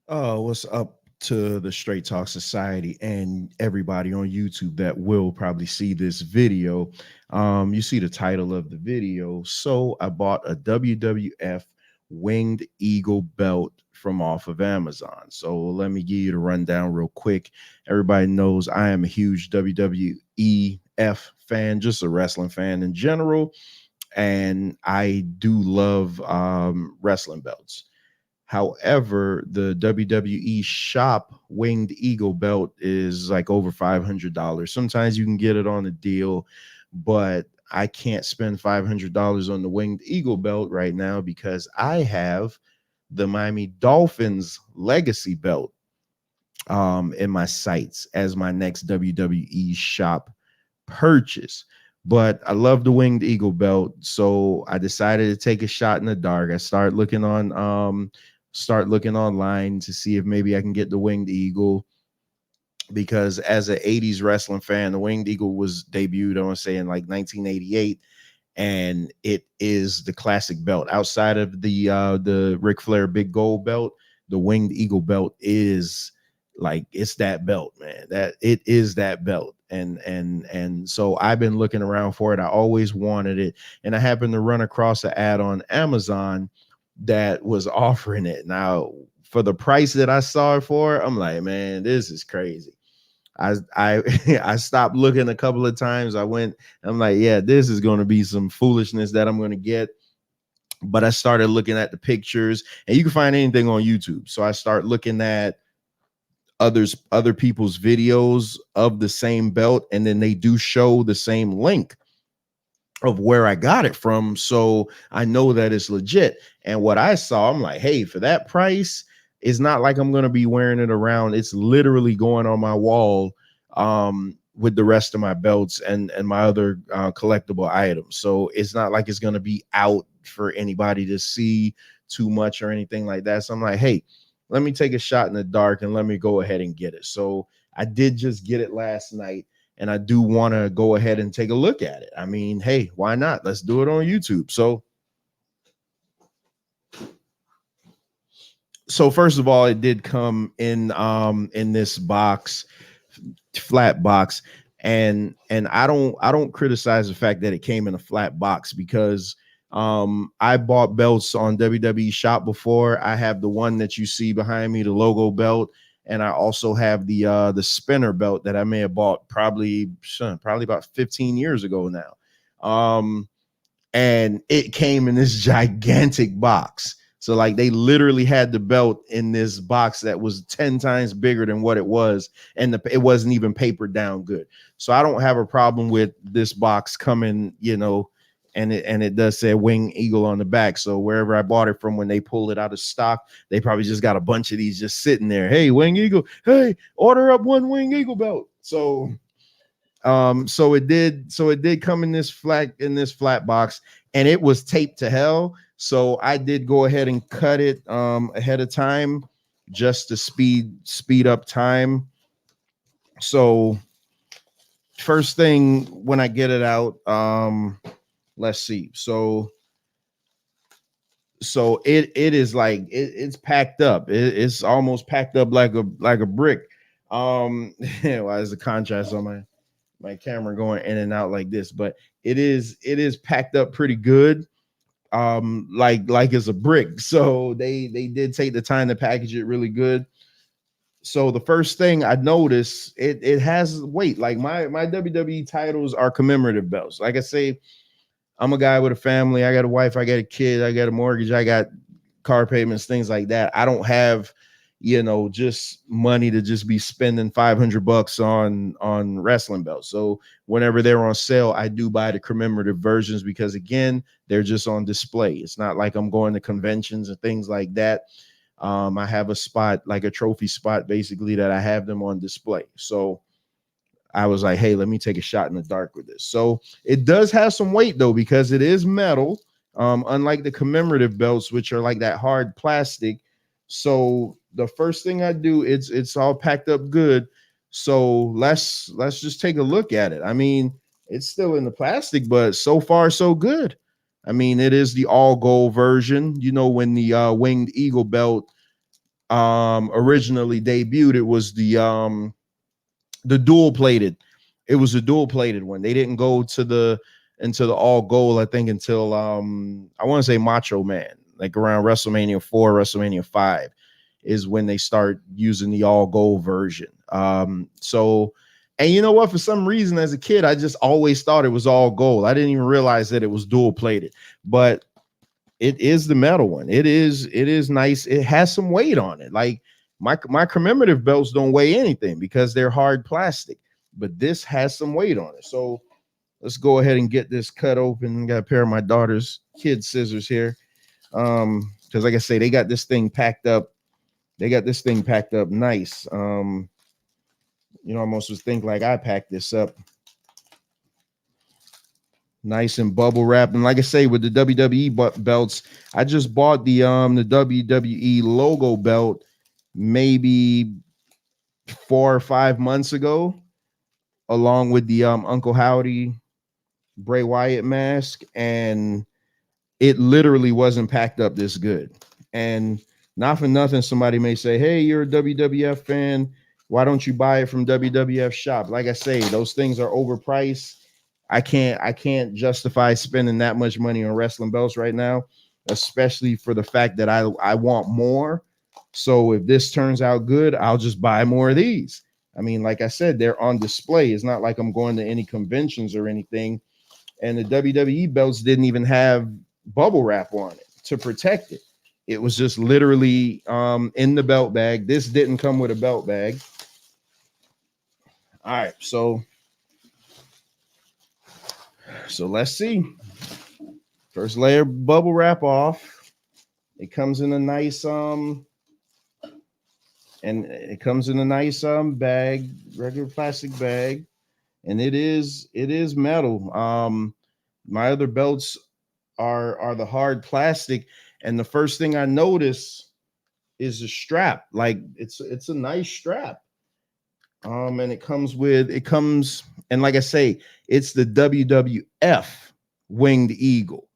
What's up to the Straight Talk Society and everybody on YouTube that will probably see this video? You see the title of the video. So I bought a WWF Winged Eagle belt from off of Amazon. So let me give you the rundown real quick. Everybody knows I am a huge WWEF fan, just a wrestling fan in general, and I do love wrestling belts. However, the WWE shop winged eagle belt is like over $500. Sometimes you can get it on a deal, but I can't spend $500 on the winged eagle belt right now because I have the Miami Dolphins legacy belt in my sights as my next WWE shop purchase. But I love the winged eagle belt, so I decided to take a shot in the dark. I start looking online to see if maybe I can get the winged eagle, because as an 80s wrestling fan, the winged eagle was debuted, I want to say, in like 1988, and it is the classic belt. Outside of the Ric Flair big gold belt, the winged eagle belt is like, it's that belt, man. That it is that belt. And so I've been looking around for it. I always wanted it, and I happened to run across an ad on Amazon that was offering it. Now, for the price that I saw it for, I'm like, man, this is crazy. I I stopped looking a couple of times. I went, I'm like, yeah, this is going to be some foolishness that I'm going to get. But I started looking at the pictures, and you can find anything on YouTube. So I start looking at other people's videos of the same belt, and then they do show the same link of where I got it from. So I know that it's legit. And what I saw, I'm like, hey, for that price, it's not like I'm going to be wearing it around. It's literally going on my wall with the rest of my belts and my other collectible items. So it's not like it's going to be out for anybody to see too much or anything like that. So I'm like, hey, let me take a shot in the dark and let me go ahead and get it. So I did just get it last night, and I do want to go ahead and take a look at it. I mean, hey, why not? Let's do it on YouTube. So first of all, it did come in this box, flat box, and I don't criticize the fact that it came in a flat box, because I bought belts on WWE shop before. I have the one that you see behind me, the logo belt, and I also have the spinner belt that I may have bought probably about 15 years ago now. And it came in this gigantic box. So like, they literally had the belt in this box that was 10 times bigger than what it was, and it wasn't even papered down good. So I don't have a problem with this box coming, and it does say Wing Eagle on the back. So wherever I bought it from, when they pulled it out of stock, they probably just got a bunch of these just sitting there. Hey, Wing Eagle, hey, order up one Wing Eagle belt. So it did come in this flat box, and it was taped to hell. So I did go ahead and cut it ahead of time, just to speed up time. So first thing, when I get it out, let's see. So it is like, it's packed up. It's almost packed up like a brick. Why is the contrast on my camera going in and out like this? But it is packed up pretty good, like it's a brick. So they did take the time to package it really good. So the first thing I noticed, it has weight. Like my WWE titles are commemorative belts. Like I say, I'm a guy with a family. I got a wife, I got a kid, I got a mortgage, I got car payments, things like that. I don't have, just money to just be spending $500 on wrestling belts. So whenever they're on sale, I do buy the commemorative versions, because again, they're just on display. It's not like I'm going to conventions and things like that. I have a spot, like a trophy spot, basically, that I have them on display. So I was like, hey, let me take a shot in the dark with this. So it does have some weight though, because it is metal, unlike the commemorative belts, which are like that hard plastic. So the first thing I do, it's all packed up good. So let's just take a look at it. I mean, it's still in the plastic, but so far so good. I mean, it is the all gold version. When the winged eagle belt originally debuted, it was the dual plated. It was a dual plated one. They didn't go to the into the all gold, I think, until I want to say Macho Man, like around WrestleMania 4, WrestleMania 5 is when they start using the all gold version. So, and you know what? For some reason, as a kid, I just always thought it was all gold. I didn't even realize that it was dual plated, but it is the metal one. It is nice. It has some weight on it. Like my commemorative belts don't weigh anything because they're hard plastic, but this has some weight on it. So let's go ahead and get this cut open. Got a pair of my daughter's kid scissors here. Because like I say, they got this thing packed up. They got this thing packed up nice. You know, I almost was think like I packed this up nice and bubble wrapped. And like I say, with the WWE belts, I just bought the WWE logo belt maybe 4 or 5 months ago, along with the Uncle Howdy Bray Wyatt mask, and it literally wasn't packed up this good. And not for nothing, somebody may say, hey, you're a WWF fan, why don't you buy it from WWF shop? Like I say, those things are overpriced. I can't justify spending that much money on wrestling belts right now, especially for the fact that I want more. So if this turns out good, I'll just buy more of these. I mean, like I said, they're on display. It's not like I'm going to any conventions or anything. And the WWE belts didn't even have bubble wrap on it to protect it. It was just literally in the belt bag. This didn't come with a belt bag. All right, so let's see. First layer bubble wrap off. It comes in a nice bag, regular plastic bag, and it is metal. My other belts are the hard plastic, and the first thing I notice is the strap. Like it's a nice strap. And it comes, and like I say, it's the WWF Winged Eagle.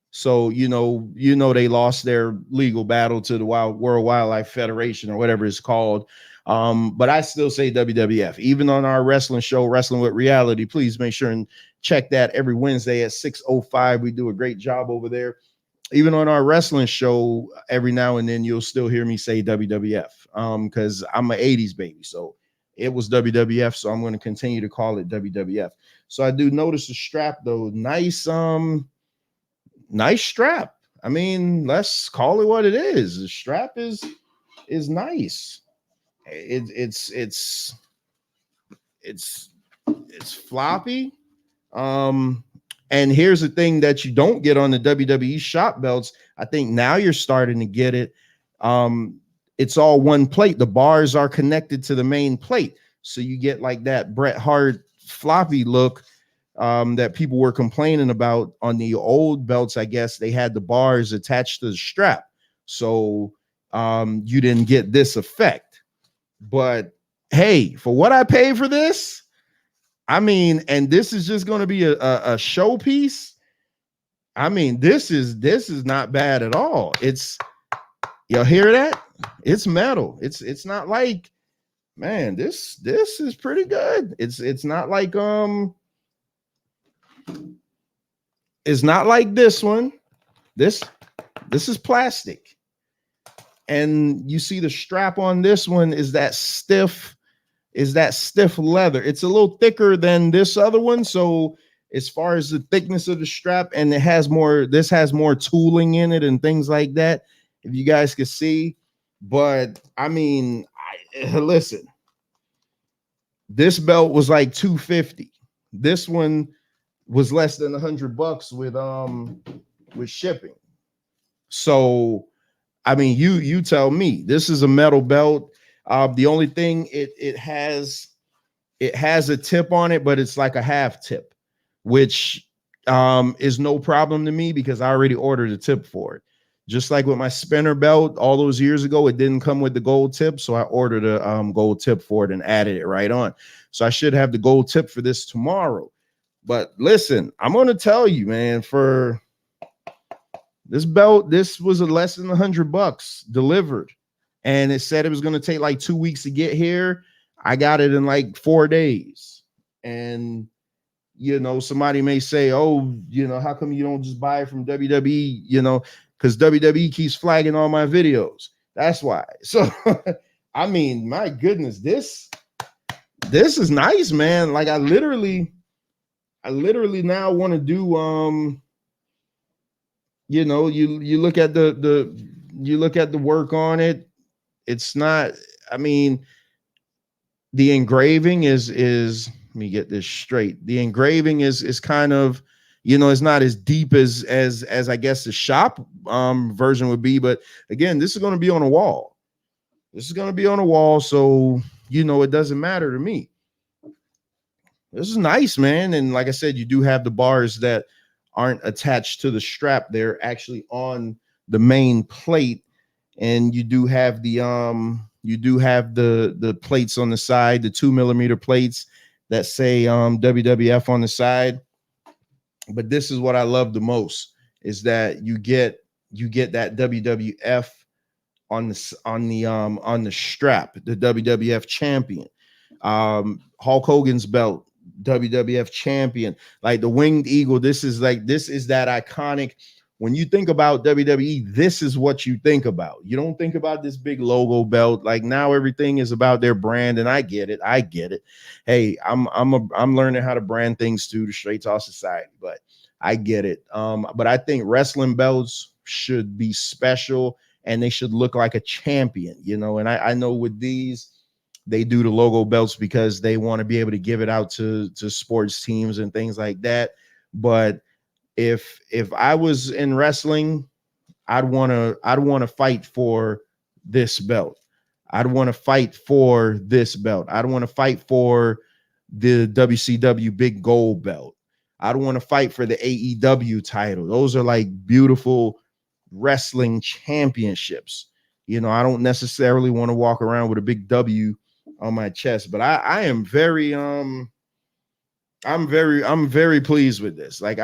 So you know they lost their legal battle to the World Wildlife Federation or whatever it's called. But I still say WWF. Even on our wrestling show, Wrestling with Reality, please make sure and check that every Wednesday at 6:05. We do a great job over there. Even on our wrestling show, every now and then you'll still hear me say WWF because I'm an 80s baby. So it was WWF, so I'm going to continue to call it WWF. So I do notice the strap though. Nice strap. I mean, let's call it what it is. The strap is nice. It's floppy. And here's the thing that you don't get on the WWE shop belts. I think now you're starting to get it. It's all one plate. The bars are connected to the main plate. So you get like that Bret Hart floppy look that people were complaining about on the old belts. I guess they had the bars attached to the strap. So you didn't get this effect. But hey, for what I paid for this, I mean, and this is just going to be a showpiece. I mean, this is not bad at all. It's, y'all hear that? It's metal. It's not like, man, this is pretty good. It's not like it's not like this one. This is plastic. And you see the strap on this one is that stiff leather. It's a little thicker than this other one. So as far as the thickness of the strap, and this has more tooling in it and things like that, if you guys can see. But I mean, listen, this belt was like $250. This one was less than $100 with shipping. So I mean, you tell me. This is a metal belt. The only thing it has a tip on it, but it's like a half tip, which is no problem to me because I already ordered a tip for it. Just like with my spinner belt all those years ago, it didn't come with the gold tip, so I ordered a gold tip for it and added it right on. So I should have the gold tip for this tomorrow. But listen, I'm going to tell you, man, for this belt, this was less than $100 delivered. and it said it was going to take like 2 weeks to get here. I got it in like 4 days. And somebody may say, oh, how come you don't just buy it from WWE? Because WWE keeps flagging all my videos. That's why. So I mean, my goodness, this is nice, man. Like I literally now want to do you look at the work on it. It's not, I mean, the engraving is let me get this straight. The engraving is kind of, it's not as deep as I guess the shop version would be, but again, this is going to be on a wall. This is going to be on a wall, so it doesn't matter to me. This is nice, man. And like I said, you do have the bars that aren't attached to the strap. They're actually on the main plate. And you do have the plates on the side, the 2mm plates that say WWF on the side. But this is what I love the most, is that you get that WWF on the strap, the WWF champion. Hulk Hogan's belt, WWF champion. Like the winged eagle, this is that iconic. When you think about WWE, this is what you think about. You don't think about this big logo belt. Like now everything is about their brand, and I get it. Hey, I'm learning how to brand things too, the Straight Talk Society, but I get it. But I think wrestling belts should be special and they should look like a champion, and I know with these, they do the logo belts because they want to be able to give it out to sports teams and things like that. But if I was in wrestling, I'd want to fight for this belt. I'd want to fight for this belt. I'd want to fight for the WCW big gold belt. I'd want to fight for the AEW title. Those are like beautiful wrestling championships. I don't necessarily want to walk around with a big W on my chest, but I am very I'm very pleased with this. Like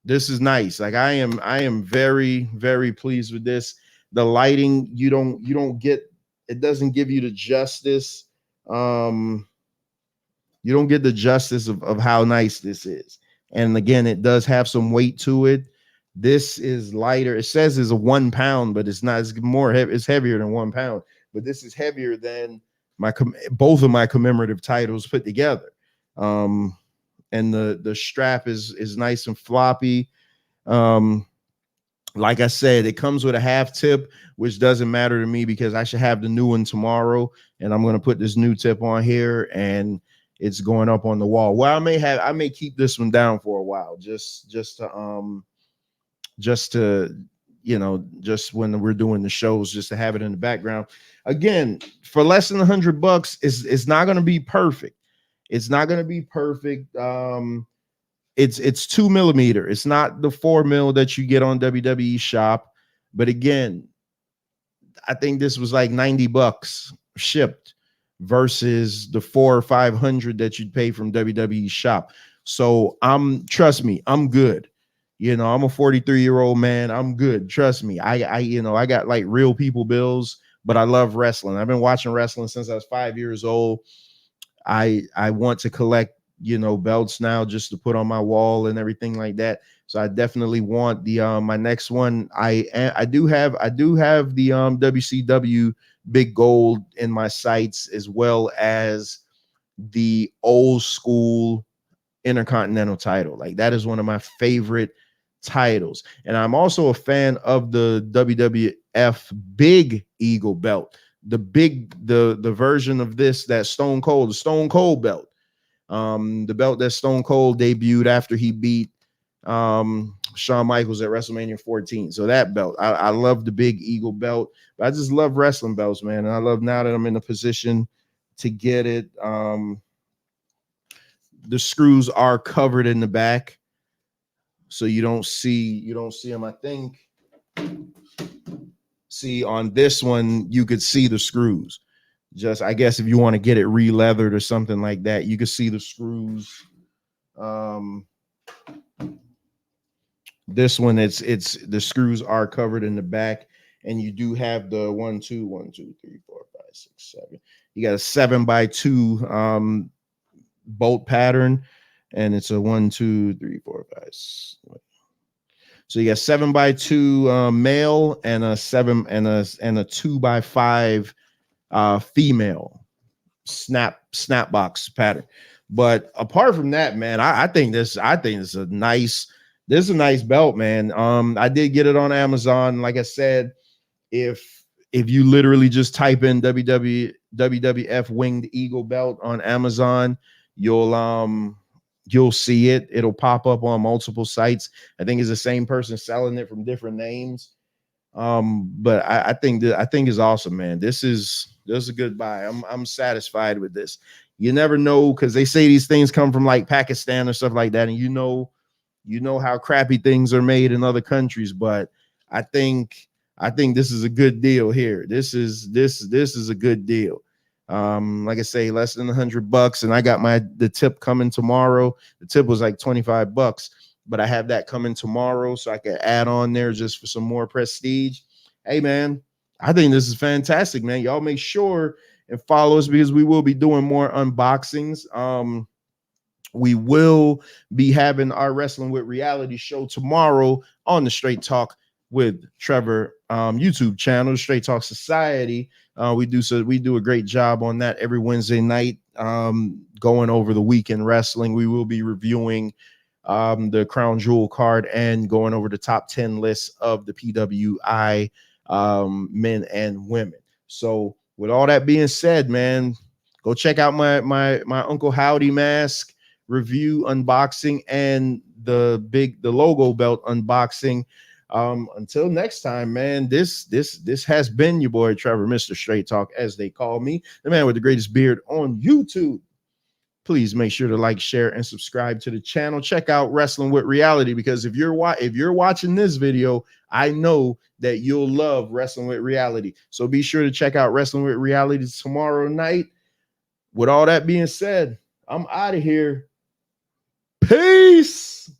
this is nice. Like I am very, very pleased with this. The lighting, you don't get, it doesn't give you the justice. You don't get the justice of how nice this is. And again, it does have some weight to it. This is lighter. It says it's a 1 pound, but it's not. It's more heavy. It's heavier than 1 pound, but this is heavier than both of my commemorative titles put together. And the strap is nice and floppy. Like I said, it comes with a half tip, which doesn't matter to me because I should have the new one tomorrow, and I'm going to put this new tip on here, and it's going up on the wall. Well, I may keep this one down for a while, just to just when we're doing the shows, just to have it in the background. Again, for less than $100, it's not going to be perfect. It's not going to be perfect. It's 2mm. It's not the 4mm that you get on WWE Shop. But again, I think this was like $90 shipped versus the $400 or $500 that you'd pay from WWE Shop. So trust me, I'm good. I'm a 43-year-old man. I'm good. Trust me. I got like real people bills, but I love wrestling. I've been watching wrestling since I was 5 years old. I want to collect, belts now just to put on my wall and everything like that. So I definitely want the my next one. I do have the WCW big gold in my sights, as well as the old school Intercontinental title. Like that is one of my favorite titles. And I'm also a fan of the WWF Big Eagle belt. The version of this that the Stone Cold belt. The belt that Stone Cold debuted after he beat Shawn Michaels at WrestleMania 14. So that belt, I love the Big Eagle belt. But I just love wrestling belts, man. And I love now that I'm in a position to get it. The screws are covered in the back, so you don't see them. I think, see, on this one you could see the screws. Just, I guess if you want to get it re-leathered or something like that, you could see the screws. This one, it's the screws are covered in the back, and you do have the 1, 2, 1, 2, 3, 4, 5, 6, 7. You got a 7x2 bolt pattern, and it's a 1, 2, 3, 4, 5. So you got 7x2 male and a 2x5 female snap box pattern. But apart from that, man, I think this is a nice belt, man. I did get it on Amazon. Like I said, if you literally just type in WWF winged eagle belt on Amazon, you'll see it. It'll pop up on multiple sites. I think it's the same person selling it from different names. But I think is awesome, man. This is a good buy. I'm satisfied with this. You never know, because they say these things come from like Pakistan or stuff like that, and you know how crappy things are made in other countries. But I think this is a good deal here. This is a good deal. Like I say, less than $100, and I got the tip coming tomorrow. The tip was like $25, but I have that coming tomorrow, so I can add on there just for some more prestige. Hey, man, I think this is fantastic, man. Y'all make sure and follow us, because we will be doing more unboxings. We will be having our Wrestling with Reality show tomorrow on the Straight Talk with Trevor YouTube channel, Straight Talk Society. We do a great job on that every Wednesday night, going over the weekend wrestling. We will be reviewing the Crown Jewel card and going over the top 10 lists of the PWI men and women. So with all that being said, man, go check out my Uncle Howdy mask review unboxing and the logo belt unboxing. Until next time, man, this has been your boy Trevor, Mr. Straight Talk, as they call me, the man with the greatest beard on YouTube. Please make sure to like, share, and subscribe to the channel. Check out Wrestling with Reality, because if you're watching this video, I know that you'll love Wrestling with Reality. So be sure to check out Wrestling with Reality tomorrow night. With all that being said, I'm out of here. Peace.